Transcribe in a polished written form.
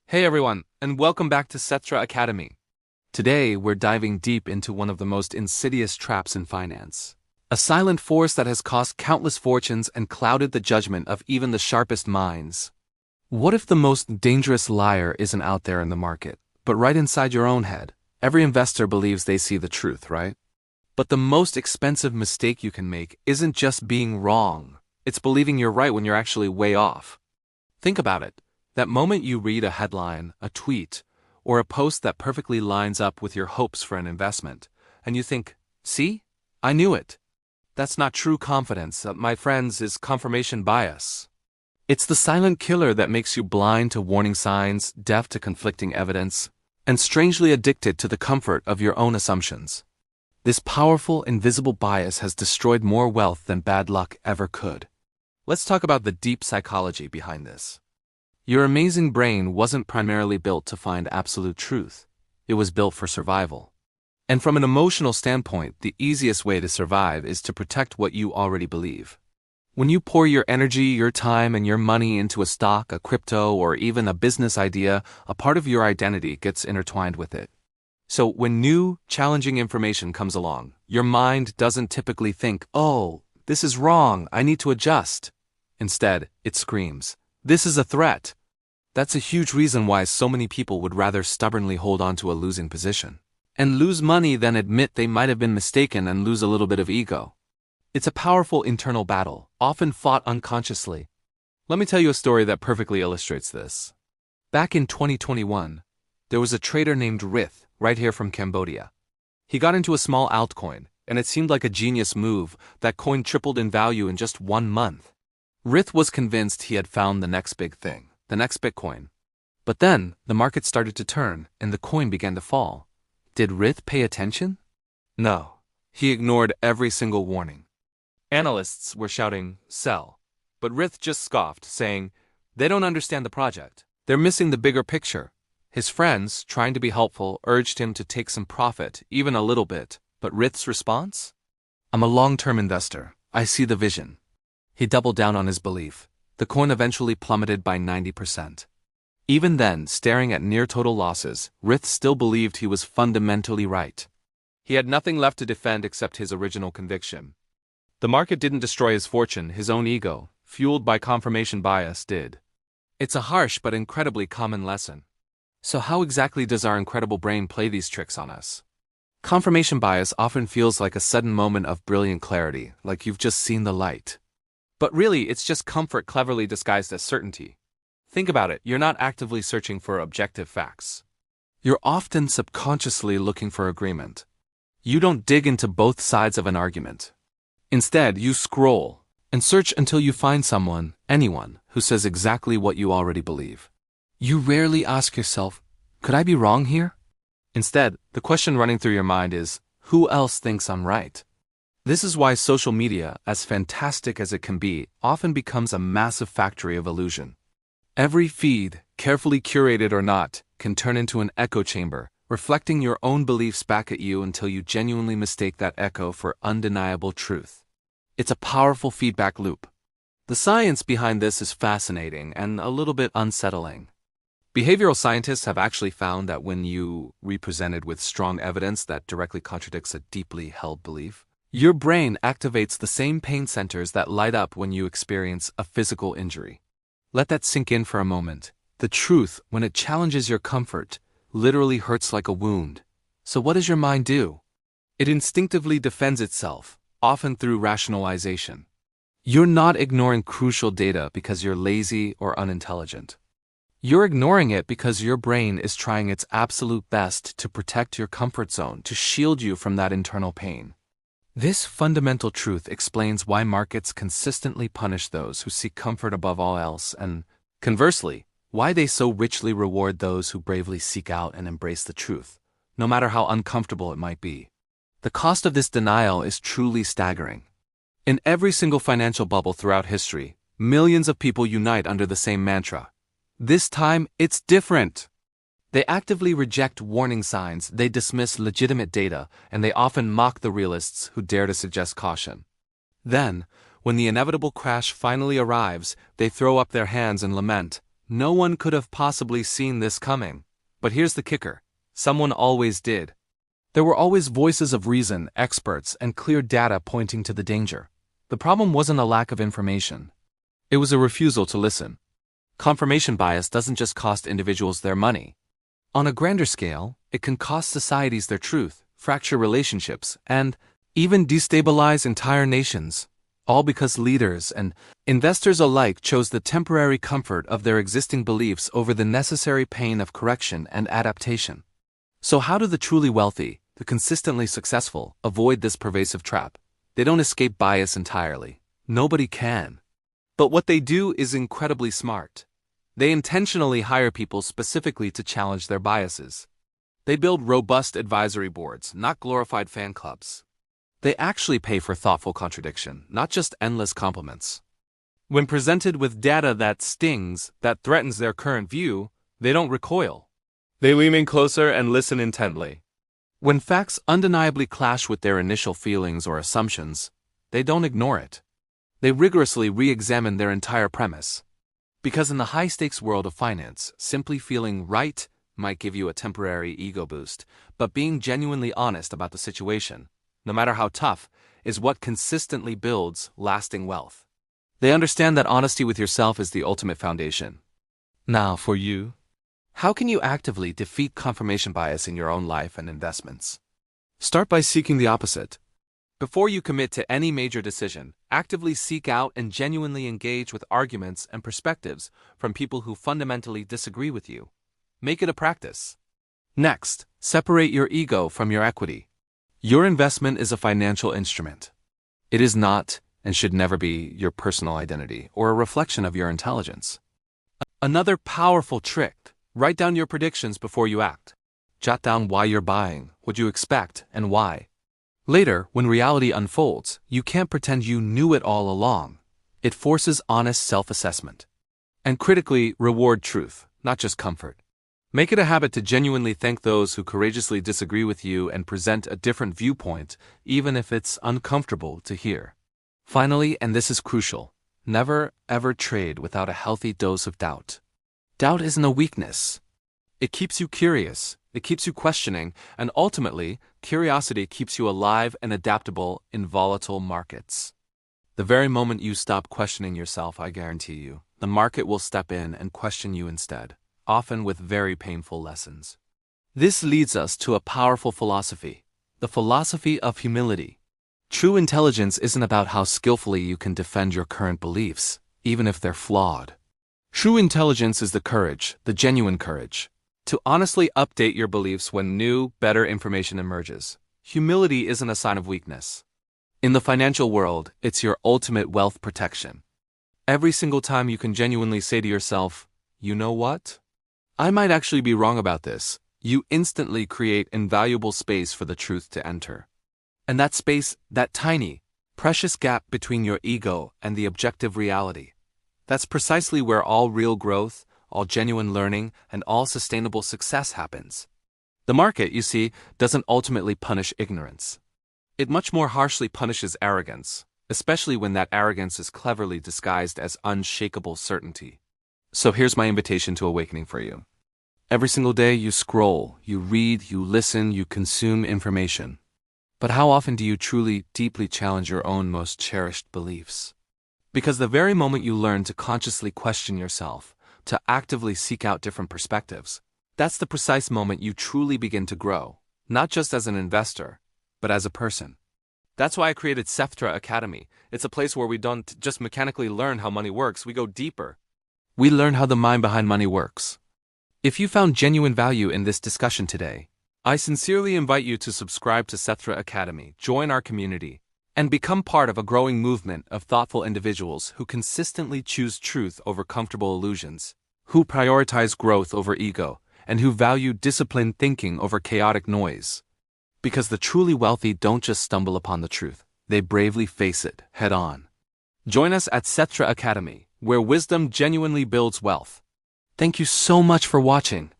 Hey everyone, and welcome back to Sethtra Academy. Today, we're diving deep into one of the most insidious traps in finance. A silent force that has cost countless fortunes and clouded the judgment of even the sharpest minds. What if the most dangerous liar isn't out there in the market, but right inside your own head? Every investor believes they see the truth, right? But the most expensive mistake you can make isn't just being wrong. It's believing you're right when you're actually way off. Think about it. That moment you read a headline, a tweet, or a post that perfectly lines up with your hopes for an investment, and you think, see? I knew it. That's not true confidence, my friends, is confirmation bias. It's the silent killer that makes you blind to warning signs, deaf to conflicting evidence, and strangely addicted to the comfort of your own assumptions. This powerful, invisible bias has destroyed more wealth than bad luck ever could. Let's talk about the deep psychology behind this. Your amazing brain wasn't primarily built to find absolute truth. It was built for survival. And from an emotional standpoint, the easiest way to survive is to protect what you already believe. When you pour your energy, your time, and your money into a stock, a crypto, or even a business idea, a part of your identity gets intertwined with it. So when new, challenging information comes along, your mind doesn't typically think, "Oh, this is wrong, I need to adjust." Instead, it screams, "This is a threat." That's a huge reason why so many people would rather stubbornly hold on to a losing position and lose money than admit they might have been mistaken and lose a little bit of ego. It's a powerful internal battle, often fought unconsciously. Let me tell you a story that perfectly illustrates this. Back in 2021, there was a trader named Rith, right here from Cambodia. He got into a small altcoin, and it seemed like a genius move. That coin tripled in value in just 1 month. Rith was convinced he had found the next big thing. The next Bitcoin. But then, the market started to turn, and the coin began to fall. Did Rith pay attention? No. He ignored every single warning. Analysts were shouting, "Sell." But Rith just scoffed, saying, "They don't understand the project. They're missing the bigger picture." His friends, trying to be helpful, urged him to take some profit, even a little bit. But Rith's response? "I'm a long-term investor. I see the vision." He doubled down on his belief. The coin eventually plummeted by 90%. Even then, staring at near total losses, Rith still believed he was fundamentally right. He had nothing left to defend except his original conviction. The market didn't destroy his fortune, his own ego, fueled by confirmation bias, did. It's a harsh but incredibly common lesson. So how exactly does our incredible brain play these tricks on us? Confirmation bias often feels like a sudden moment of brilliant clarity, like you've just seen the light. But really, it's just comfort cleverly disguised as certainty. Think about it, you're not actively searching for objective facts. You're often subconsciously looking for agreement. You don't dig into both sides of an argument. Instead, you scroll and search until you find someone, anyone, who says exactly what you already believe. You rarely ask yourself, could I be wrong here? Instead, the question running through your mind is, who else thinks I'm right? This is why social media, as fantastic as it can be, often becomes a massive factory of illusion. Every feed, carefully curated or not, can turn into an echo chamber, reflecting your own beliefs back at you until you genuinely mistake that echo for undeniable truth. It's a powerful feedback loop. The science behind this is fascinating and a little bit unsettling. Behavioral scientists have actually found that when you represented with strong evidence that directly contradicts a deeply held belief, your brain activates the same pain centers that light up when you experience a physical injury. Let that sink in for a moment. The truth, when it challenges your comfort, literally hurts like a wound. So what does your mind do? It instinctively defends itself, often through rationalization. You're not ignoring crucial data because you're lazy or unintelligent. You're ignoring it because your brain is trying its absolute best to protect your comfort zone, to shield you from that internal pain. This fundamental truth explains why markets consistently punish those who seek comfort above all else and, conversely, why they so richly reward those who bravely seek out and embrace the truth, no matter how uncomfortable it might be. The cost of this denial is truly staggering. In every single financial bubble throughout history, millions of people unite under the same mantra. This time, it's different. They actively reject warning signs, they dismiss legitimate data, and they often mock the realists who dare to suggest caution. Then, when the inevitable crash finally arrives, they throw up their hands and lament, No one could have possibly seen this coming. But here's the kicker. Someone always did. There were always voices of reason, experts, and clear data pointing to the danger. The problem wasn't a lack of information. It was a refusal to listen. Confirmation bias doesn't just cost individuals their money. On a grander scale, it can cost societies their truth, fracture relationships, and even destabilize entire nations, all because leaders and investors alike chose the temporary comfort of their existing beliefs over the necessary pain of correction and adaptation. So how do the truly wealthy, the consistently successful, avoid this pervasive trap? They don't escape bias entirely. Nobody can. But what they do is incredibly smart. They intentionally hire people specifically to challenge their biases. They build robust advisory boards, not glorified fan clubs. They actually pay for thoughtful contradiction, not just endless compliments. When presented with data that stings, that threatens their current view, they don't recoil. They lean in closer and listen intently. When facts undeniably clash with their initial feelings or assumptions, they don't ignore it. They rigorously re-examine their entire premise. Because in the high-stakes world of finance, simply feeling right might give you a temporary ego boost, but being genuinely honest about the situation, no matter how tough, is what consistently builds lasting wealth. They understand that honesty with yourself is the ultimate foundation. Now, for you, how can you actively defeat confirmation bias in your own life and investments? Start by seeking the opposite. Before you commit to any major decision, actively seek out and genuinely engage with arguments and perspectives from people who fundamentally disagree with you. Make it a practice. Next, separate your ego from your equity. Your investment is a financial instrument. It is not, and should never be, your personal identity or a reflection of your intelligence. Another powerful trick: write down your predictions before you act. Jot down why you're buying, what you expect, and why. Later, when reality unfolds, you can't pretend you knew it all along. It forces honest self-assessment. And critically, reward truth, not just comfort. Make it a habit to genuinely thank those who courageously disagree with you and present a different viewpoint, even if it's uncomfortable to hear. Finally, and this is crucial, never ever trade without a healthy dose of doubt. Doubt isn't a weakness. It keeps you curious, it keeps you questioning, and ultimately, curiosity keeps you alive and adaptable in volatile markets. The very moment you stop questioning yourself, I guarantee you, the market will step in and question you instead, often with very painful lessons. This leads us to a powerful philosophy, the philosophy of humility. True intelligence isn't about how skillfully you can defend your current beliefs, even if they're flawed. True intelligence is the courage, the genuine courage, to honestly update your beliefs when new, better information emerges. Humility isn't a sign of weakness. In the financial world, it's your ultimate wealth protection. Every single time you can genuinely say to yourself, you know what? I might actually be wrong about this. You instantly create invaluable space for the truth to enter. And that space, that tiny, precious gap between your ego and the objective reality, that's precisely where all real growth, all genuine learning, and all sustainable success happens. The market, you see, doesn't ultimately punish ignorance. It much more harshly punishes arrogance, especially when that arrogance is cleverly disguised as unshakable certainty. So here's my invitation to awakening for you. Every single day you scroll, you read, you listen, you consume information. But how often do you truly, deeply challenge your own most cherished beliefs? Because the very moment you learn to consciously question yourself, to actively seek out different perspectives, that's the precise moment you truly begin to grow, not just as an investor, but as a person. That's why I created Sethtra Academy. It's a place where we don't just mechanically learn how money works, we go deeper. We learn how the mind behind money works. If you found genuine value in this discussion today, I sincerely invite you to subscribe to Sethtra Academy, join our community, and become part of a growing movement of thoughtful individuals who consistently choose truth over comfortable illusions, who prioritize growth over ego, and who value disciplined thinking over chaotic noise. Because the truly wealthy don't just stumble upon the truth, they bravely face it head on. Join us at Sethtra Academy, where wisdom genuinely builds wealth. Thank you so much for watching.